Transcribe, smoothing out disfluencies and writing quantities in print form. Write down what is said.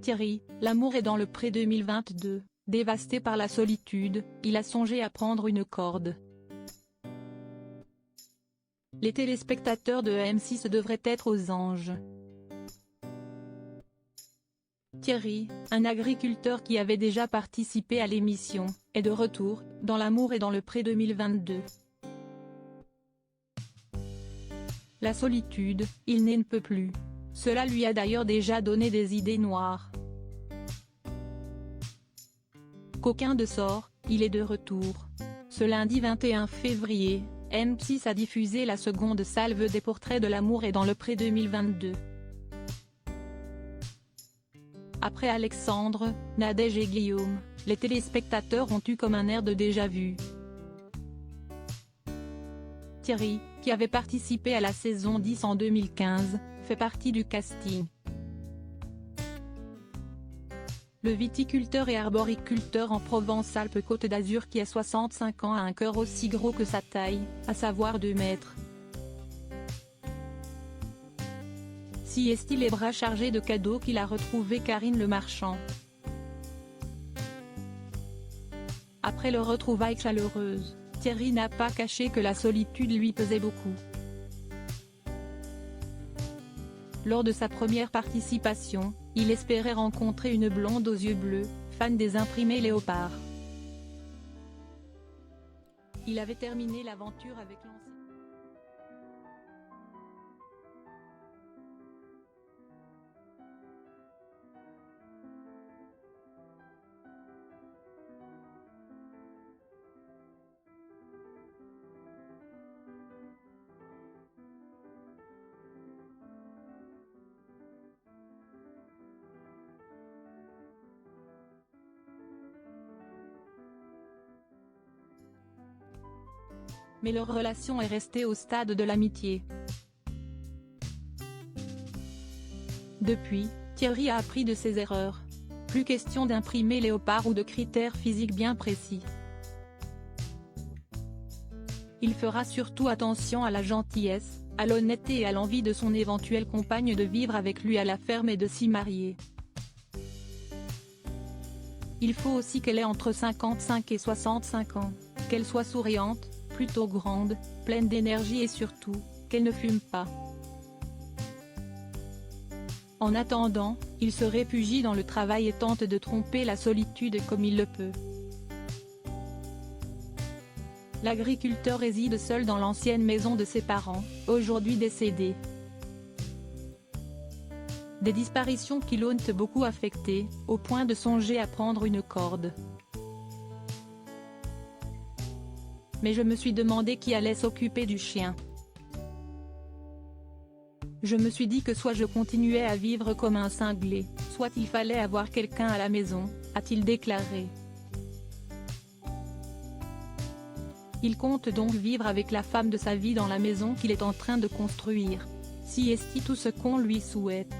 Thierry, L'amour est dans le pré 2022, dévasté par la solitude, il a songé à prendre une corde. Les téléspectateurs de M6 devraient être aux anges. Thierry, un agriculteur qui avait déjà participé à l'émission, est de retour, dans L'amour est dans le pré 2022. La solitude, il n'en peut plus. Cela lui a d'ailleurs déjà donné des idées noires. Coquin de sort, il est de retour. Ce lundi 21 février, M6 a diffusé la seconde salve des portraits de L'amour est dans le pré 2022. Après Alexandre, Nadège et Guillaume, les téléspectateurs ont eu comme un air de déjà-vu. Thierry, qui avait participé à la saison 10 en 2015, fait partie du casting. Le viticulteur et arboriculteur en Provence-Alpes-Côte d'Azur qui a 65 ans a un cœur aussi gros que sa taille, à savoir 2 mètres. Si est-il les bras chargés de cadeaux qu'il a retrouvé Karine Le Marchand. Après leur retrouvaille chaleureuse, Thierry n'a pas caché que la solitude lui pesait beaucoup. Lors de sa première participation, il espérait rencontrer une blonde aux yeux bleus, fan des imprimés léopards. Il avait terminé l'aventure avec l'ancien. Mais leur relation est restée au stade de l'amitié. Depuis, Thierry a appris de ses erreurs. Plus question d'imprimer léopard ou de critères physiques bien précis. Il fera surtout attention à la gentillesse, à l'honnêteté et à l'envie de son éventuelle compagne de vivre avec lui à la ferme et de s'y marier. Il faut aussi qu'elle ait entre 55 et 65 ans, qu'elle soit souriante, plutôt grande, pleine d'énergie et surtout, qu'elle ne fume pas. En attendant, il se réfugie dans le travail et tente de tromper la solitude comme il le peut. L'agriculteur réside seul dans l'ancienne maison de ses parents, aujourd'hui décédés. Des disparitions qui l'ont beaucoup affecté, au point de songer à prendre une corde. Mais je me suis demandé qui allait s'occuper du chien. Je me suis dit que soit je continuais à vivre comme un cinglé, soit il fallait avoir quelqu'un à la maison, a-t-il déclaré. Il compte donc vivre avec la femme de sa vie dans la maison qu'il est en train de construire. Si est tout ce qu'on lui souhaite.